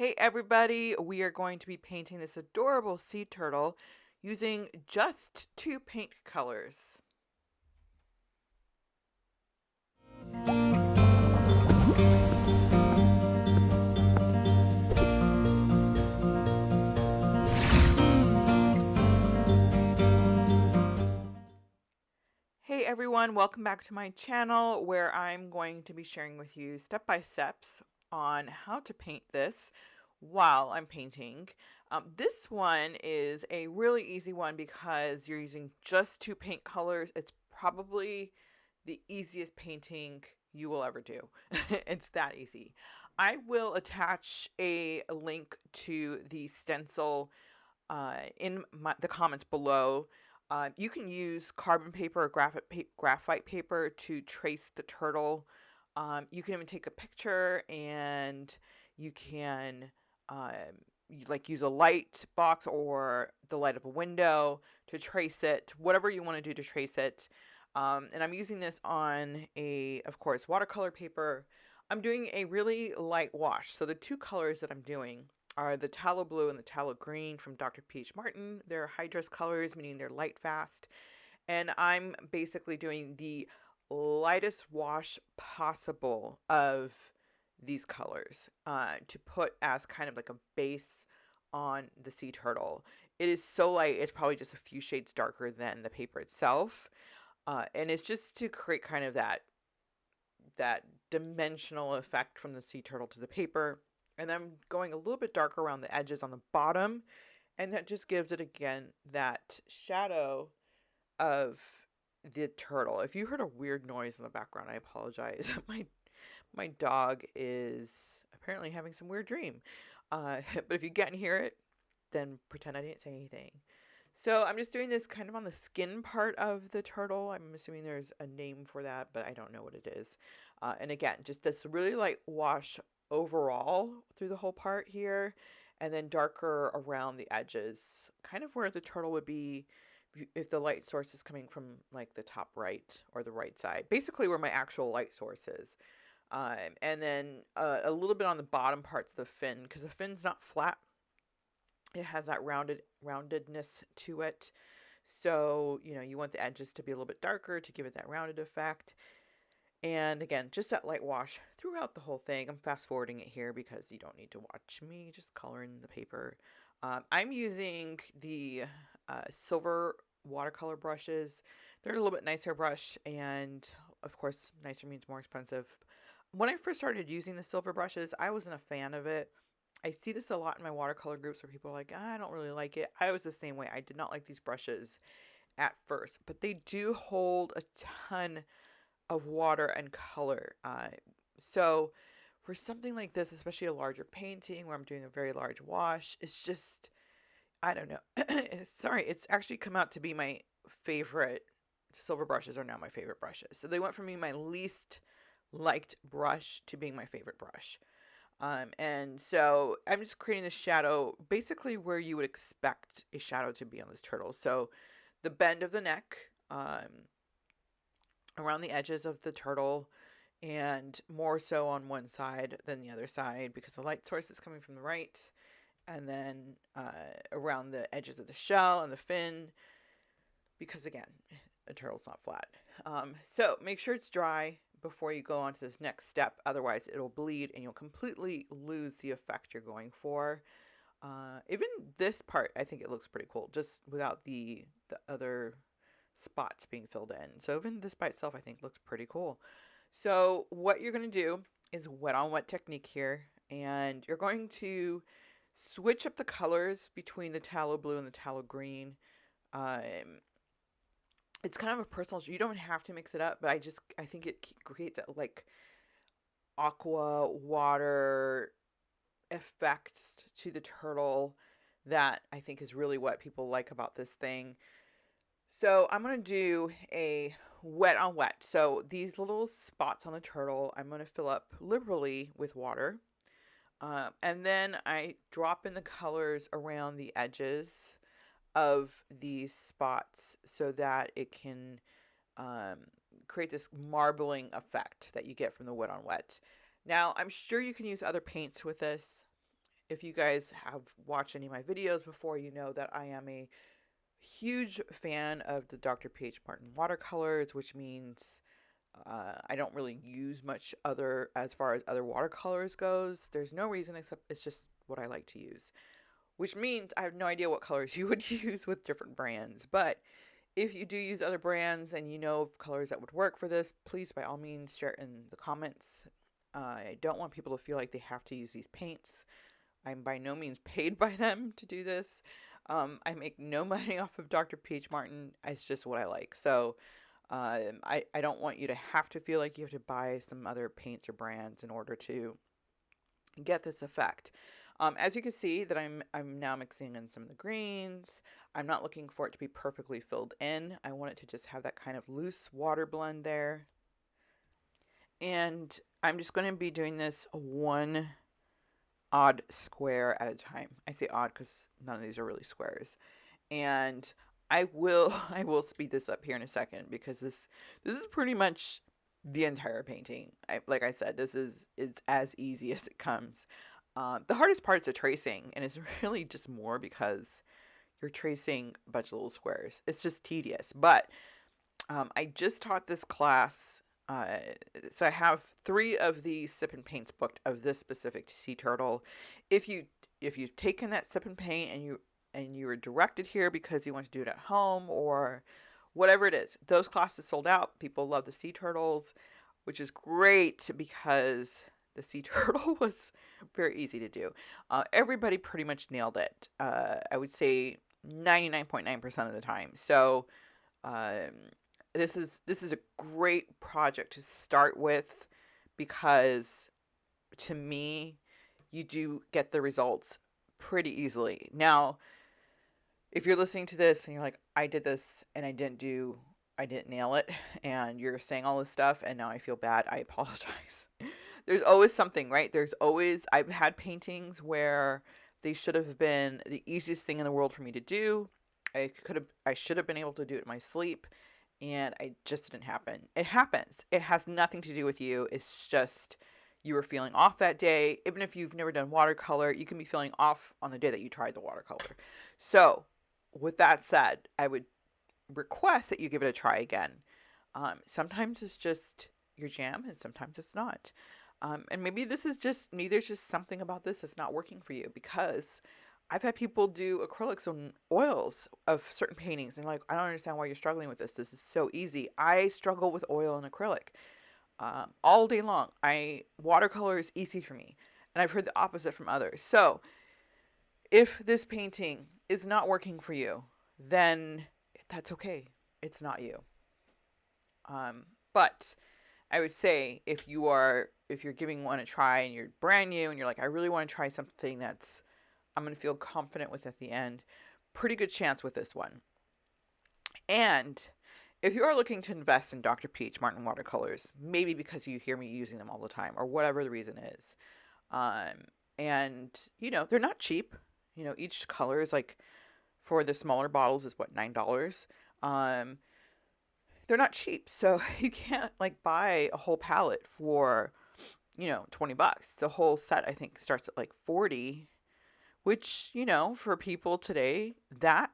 Hey everybody, we are going to be painting this adorable sea turtle using just two paint colors. Hey everyone, welcome back to my channel where I'm going to be sharing with you step-by-steps on how to paint this while I'm painting. This one is a really easy one because you're using just two paint colors. It's probably the easiest painting you will ever do. It's that easy. I will attach a link to the stencil in the comments below. You can use carbon paper or graphite paper to trace the turtle. You can even take a picture and you can like use a light box or the light of a window to trace it, whatever you want to do to trace it. And I'm using this on of course, watercolor paper. I'm doing a really light wash. So the two colors that I'm doing are the tallow blue and the tallow green from Dr. P.H. Martin. They're hydrous colors, meaning they're light fast. And I'm basically doing the lightest wash possible of these colors to put as kind of like a base on the sea turtle. It is so light, it's probably just a few shades darker than the paper itself. And it's just to create kind of that dimensional effect from the sea turtle to the paper. And I'm going a little bit darker around the edges on the bottom, and that just gives it again that shadow of the turtle. If you heard a weird noise in the background, I apologize. My dog is apparently having some weird dream. But if you can't hear it, then pretend I didn't say anything. So I'm just doing this kind of on the skin part of the turtle. I'm assuming there's a name for that, but I don't know what it is. And again, just this really light wash overall through the whole part here, and then darker around the edges, kind of where the turtle would be if the light source is coming from like the top right or the right side, basically where my actual light source is. And then a little bit on the bottom parts of the fin, because the fin's not flat, it has that roundedness to it. So, you want the edges to be a little bit darker to give it that rounded effect. And again, just that light wash throughout the whole thing. I'm fast forwarding it here because you don't need to watch me just coloring the paper. I'm using the silver watercolor brushes. They're a little bit nicer brush, and of course, nicer means more expensive. When I first started using the silver brushes, I wasn't a fan of it. I see this a lot in my watercolor groups where people are like, I don't really like it. I was the same way. I did not like these brushes at first, but they do hold a ton of water and color. So for something like this, especially a larger painting where I'm doing a very large wash, it's just, I don't know. Sorry, it's actually come out to be my favorite. Silver brushes are now my favorite brushes. So they went from being my least liked brush to being my favorite brush. And so I'm just creating this shadow basically where you would expect a shadow to be on this turtle. So the bend of the neck, around the edges of the turtle, and more so on one side than the other side because the light source is coming from the right, and then around the edges of the shell and the fin, because again, a turtle's not flat. So make sure it's dry before you go on to this next step, otherwise it'll bleed and you'll completely lose the effect you're going for. Even this part, I think it looks pretty cool, just without the other spots being filled in. So even this by itself, I think looks pretty cool. So what you're going to do is wet on wet technique here, and you're going to switch up the colors between the tallow blue and the tallow green. It's kind of a personal, you don't have to mix it up, but I think it creates a like aqua water effects to the turtle that I think is really what people like about this thing. So I'm going to do a wet on wet. So these little spots on the turtle, I'm going to fill up liberally with water. And then I drop in the colors around the edges of these spots so that it can create this marbling effect that you get from the wet on wet. Now, I'm sure you can use other paints with this. if you guys have watched any of my videos before, you know that I am a huge fan of the Dr. P.H. Martin watercolors, which means I don't really use much other as far as other watercolors goes. There's no reason except it's just what I like to use, which means I have no idea what colors you would use with different brands. But if you do use other brands and you know of colors that would work for this, please by all means share it in the comments. I don't want people to feel like they have to use these paints. I'm by no means paid by them to do this. I make no money off of Dr. P.H. Martin. It's just what I like. So I don't want you to have to feel like you have to buy some other paints or brands in order to get this effect. As you can see that I'm now mixing in some of the greens. I'm not looking for it to be perfectly filled in. I want it to just have that kind of loose water blend there. And I'm just going to be doing this one odd square at a time. I say odd because none of these are really squares. And I will speed this up here in a second because this is pretty much the entire painting. Like I said, it's as easy as it comes. The hardest part is the tracing, and it's really just more because you're tracing a bunch of little squares. It's just tedious. But I just taught this class. So I have 3 of the sip and paints booked of this specific sea turtle. If you've taken that sip and paint and you were directed here because you want to do it at home or whatever it is, those classes sold out. People love the sea turtles, which is great because the sea turtle was very easy to do. Everybody pretty much nailed it. I would say 99.9% of the time. So this is a great project to start with because to me, you do get the results pretty easily. Now, if you're listening to this and you're like, I did this and I didn't nail it, and you're saying all this stuff and now I feel bad, I apologize. There's always something, right? I've had paintings where they should have been the easiest thing in the world for me to do. I should have been able to do it in my sleep, and it just didn't happen. It happens. It has nothing to do with you. It's just you were feeling off that day. Even if you've never done watercolor, you can be feeling off on the day that you tried the watercolor. So, with that said, I would request that you give it a try again. Sometimes it's just your jam, and sometimes it's not. And maybe there's just something about this that's not working for you, because I've had people do acrylics and oils of certain paintings and like, I don't understand why you're struggling with this. This is so easy. I struggle with oil and acrylic all day long. Watercolor is easy for me, and I've heard the opposite from others. So if this painting is not working for you, then that's okay. It's not you. But I would say if you're giving one a try and you're brand new and you're like, I really want to try something that's I'm going to feel confident with at the end, pretty good chance with this one. And if you are looking to invest in Dr. P.H. Martin watercolors, maybe because you hear me using them all the time or whatever the reason is, and they're not cheap. Each color is like, for the smaller bottles is what, $9. They're not cheap, so you can't like buy a whole palette for $20. The whole set I think starts at like 40, which for people today, that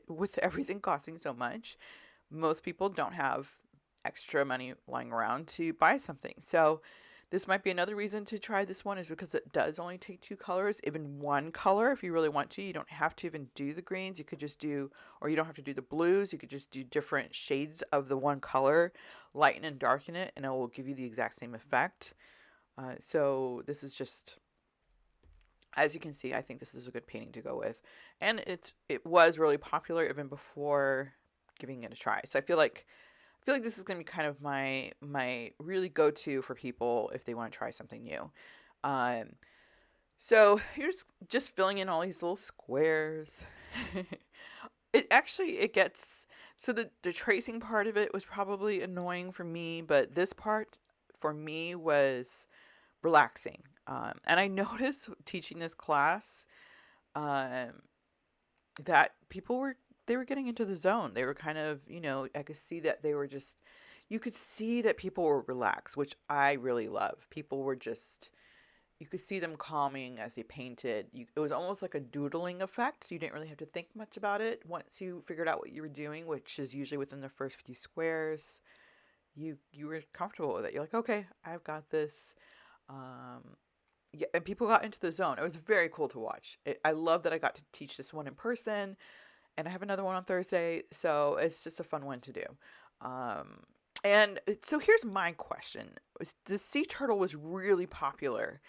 with everything costing so much, most people don't have extra money lying around to buy something. So this might be another reason to try this one, is because it does only take 2 colors, even 1 color if you really want to. You don't have to even do the greens. You could just do, or you don't have to do the blues. You could just do different shades of the one color, lighten and darken it, and it will give you the exact same effect. So this is just, as you can see, I think this is a good painting to go with. And it was really popular even before giving it a try. So I feel like this is going to be kind of my really go-to for people if they want to try something new. So here's just filling in all these little squares. It gets, so the tracing part of it was probably annoying for me, but this part for me was relaxing. And I noticed teaching this class that people were getting into the zone. They were kind of, I could see that you could see that people were relaxed, which I really love. People were just, you could see them calming as they painted. It was almost like a doodling effect. You didn't really have to think much about it. Once you figured out what you were doing, which is usually within the first few squares, you were comfortable with it. You're like, okay, I've got this. Um, yeah, and people got into the zone. It was very cool to watch. I love that I got to teach this one in person, and I have another one on Thursday, so it's just a fun one to do. Um, and so here's my question: the sea turtle was really popular,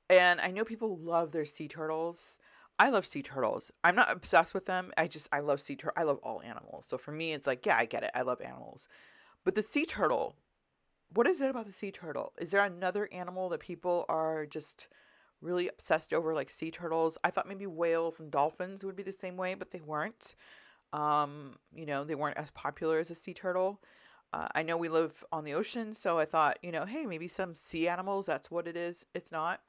and I know people love their sea turtles. I love sea turtles. I'm not obsessed with them. I love sea turtle. I love all animals. So for me, it's like, yeah, I get it. I love animals, but the sea turtle, what is it about the sea turtle? Is there another animal that people are just really obsessed over, like sea turtles? I thought maybe whales and dolphins would be the same way, but they weren't. They weren't as popular as a sea turtle. I know we live on the ocean, so I thought, hey, maybe some sea animals, that's what it is. It's not.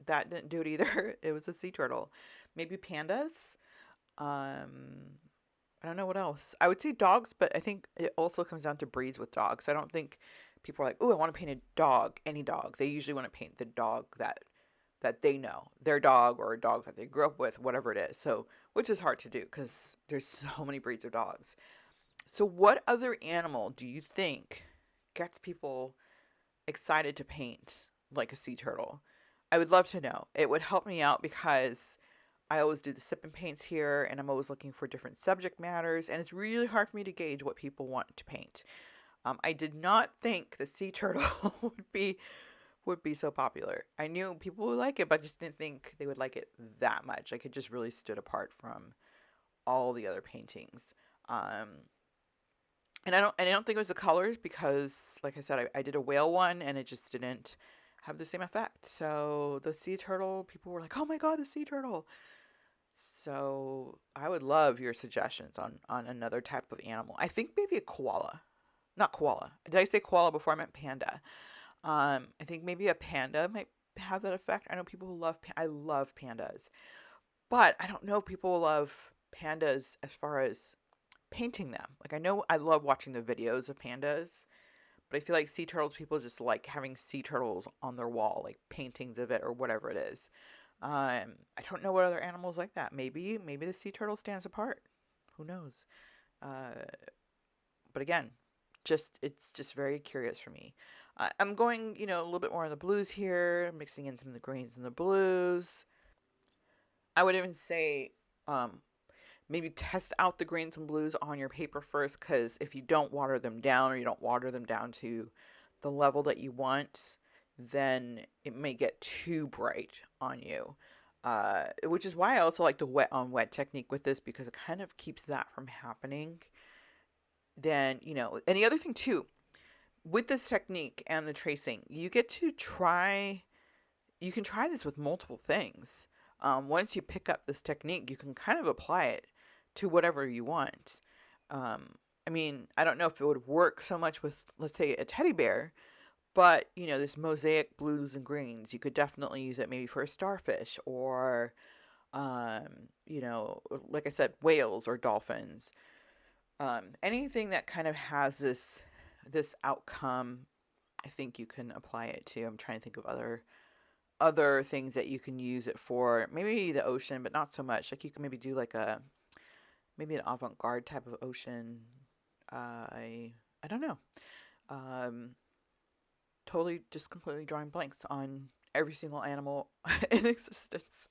That didn't do it either. It was a sea turtle. Maybe pandas. Um, I don't know what else. I would say dogs, but I think it also comes down to breeds with dogs. I don't think people are like, "Oh, I want to paint a dog, any dog." They usually want to paint the dog that they know, their dog or a dog that they grew up with, whatever it is. So, which is hard to do because there's so many breeds of dogs. So, what other animal do you think gets people excited to paint like a sea turtle? I would love to know. It would help me out because I always do the sip and paints here, and I'm always looking for different subject matters, and it's really hard for me to gauge what people want to paint. I did not think the sea turtle would be so popular. I knew people would like it, but I just didn't think they would like it that much. Like it just really stood apart from all the other paintings. Um, and I don't think it was the colors because, like I said, I did a whale one, and it just didn't have the same effect. So the sea turtle, people were like, "Oh my god, the sea turtle!" So I would love your suggestions on another type of animal. I think maybe a koala. Not koala. Did I say koala before? I meant panda. I think maybe a panda might have that effect. I know people who love. I love pandas, but I don't know if people love pandas as far as painting them. Like I know I love watching the videos of pandas, but I feel like sea turtles people just like having sea turtles on their wall, like paintings of it or whatever it is. I don't know what other animals like that. Maybe the sea turtle stands apart. Who knows? Uh, but again, it's just very curious for me. I'm going, a little bit more on the blues here, mixing in some of the greens and the blues. I would even say, maybe test out the greens and blues on your paper first, because if you don't water them down or you don't water them down to the level that you want, then it may get too bright on you. Which is why I also like the wet on wet technique with this because it kind of keeps that from happening. Then, and the other thing too, with this technique and the tracing, you can try this with multiple things. Once you pick up this technique, you can kind of apply it to whatever you want. I mean, I don't know if it would work so much with, let's say, a teddy bear, but, this mosaic blues and greens, you could definitely use it maybe for a starfish or, like I said, whales or dolphins. Anything that kind of has this outcome, I think you can apply it to. I'm trying to think of other things that you can use it for. Maybe the ocean, but not so much. Like you can maybe do like maybe an avant-garde type of ocean. I don't know. Um, Totally just completely drawing blanks on every single animal in existence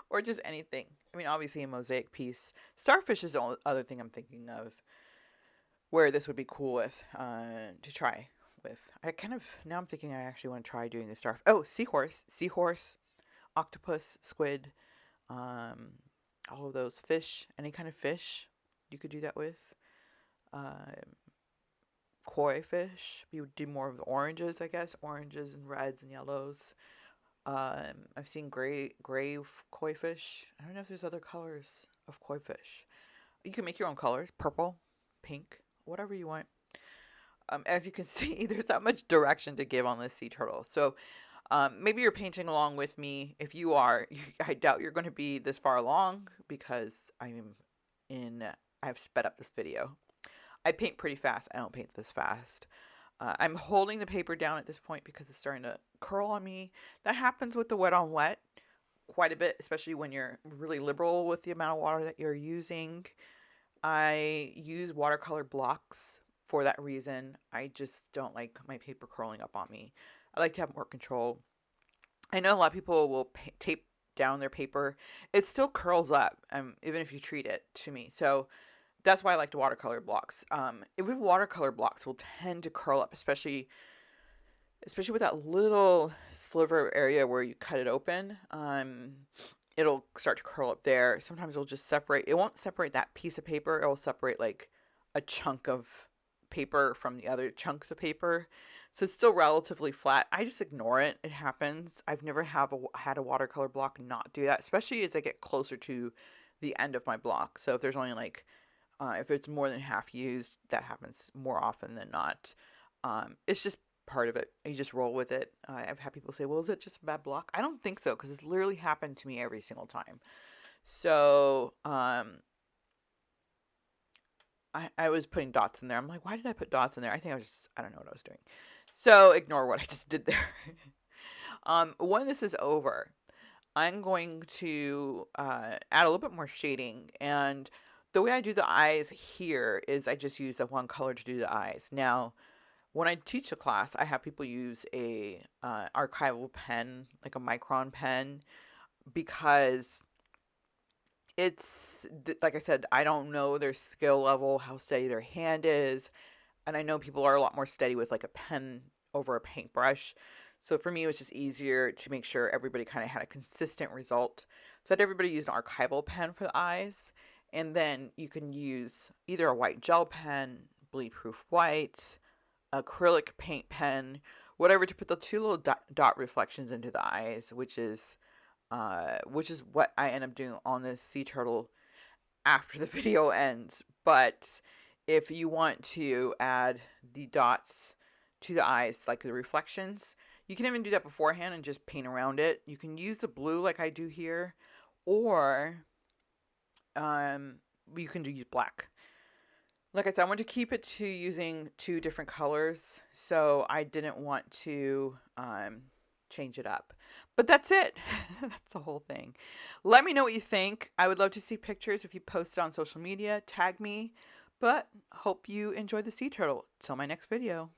or just anything. I mean, obviously a mosaic piece. Starfish is the only other thing I'm thinking of where this would be cool with to try with. Now I'm thinking I actually want to try doing the starfish. Oh, seahorse, octopus, squid, um, all of those fish, any kind of fish you could do that with. Um, Koi fish. You would do more of the oranges, I guess, oranges and reds and yellows. I've seen gray koi fish. I don't know if there's other colors of koi fish. You can make your own colors, purple, pink, whatever you want. As you can see, there's not much direction to give on this sea turtle. So maybe you're painting along with me. If you are, I doubt you're going to be this far along because I've sped up this video. I paint pretty fast. I don't paint this fast. I'm holding the paper down at this point because it's starting to curl on me. That happens with the wet on wet quite a bit, especially when you're really liberal with the amount of water that you're using. I use watercolor blocks for that reason. I just don't like my paper curling up on me. I like to have more control. I know a lot of people will tape down their paper. It still curls up, even if you treat it to me. So that's why I like the watercolor blocks. Even watercolor blocks will tend to curl up, especially with that little sliver area where you cut it open. It'll start to curl up there. Sometimes it'll just separate. It won't separate that piece of paper. It'll separate like a chunk of paper from the other chunks of paper. So it's still relatively flat. I just ignore it. It happens. I've never had a watercolor block not do that, especially as I get closer to the end of my block. So if there's only like, if it's more than half used, that happens more often than not. It's just part of it. You just roll with it. I've had people say, well, is it just a bad block? I don't think so, because it's literally happened to me every single time. So I was putting dots in there. I'm like, why did I put dots in there? I think I don't know what I was doing. So ignore what I just did there. When this is over, I'm going to add a little bit more shading. And the way I do the eyes here is I just use the one color to do the eyes. Now, when I teach a class, I have people use a archival pen, like a micron pen, because it's, like I said, I don't know their skill level, how steady their hand is, and I know people are a lot more steady with like a pen over a paintbrush. So for me, it was just easier to make sure everybody kind of had a consistent result. So that everybody used an archival pen for the eyes, and then you can use either a white gel pen, bleed-proof white, acrylic paint pen, whatever, to put the two little dot reflections into the eyes, which is what I end up doing on this sea turtle after the video ends. But if you want to add the dots to the eyes, like the reflections, you can even do that beforehand and just paint around it. You can use the blue like I do here, or you can use black. Like I said, I want to keep it to using two different colors, so I didn't want to change it up. But that's it. That's the whole thing. Let me know what you think. I would love to see pictures if you post it on social media. Tag me. But hope you enjoy the sea turtle. Till my next video.